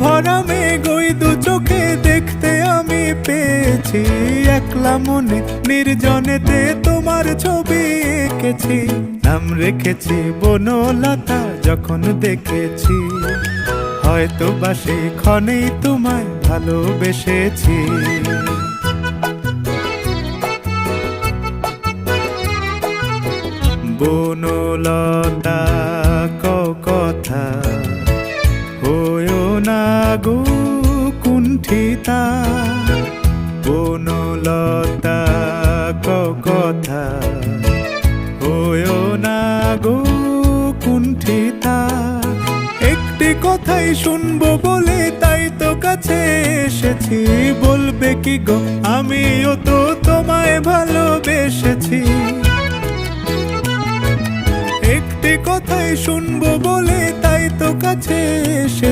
ভরা মেঘ ওই দু চোখে দেখতে আমি পেয়েছি, একলা মনে নির্জনেতে তোমার ছবি এঁকেছি। নাম রেখেছি বনলতা যখন দেখেছি, হয়তো বা সেই ক্ষণেই তোমায় ভালোবেসেছি। বনলতা কথা হয়ো না গো কুণ্ঠিতা, বনলতা কথা হয়ো না গো কুণ্ঠিতা। একটি কথাই শুনবো বলে তাই তো কাছে এসেছি, বলবে কি গো আমিও তো তোমায় ভালোবেসেছি। একটি কথাই শুনবো বলে তাই তো কাছে এসে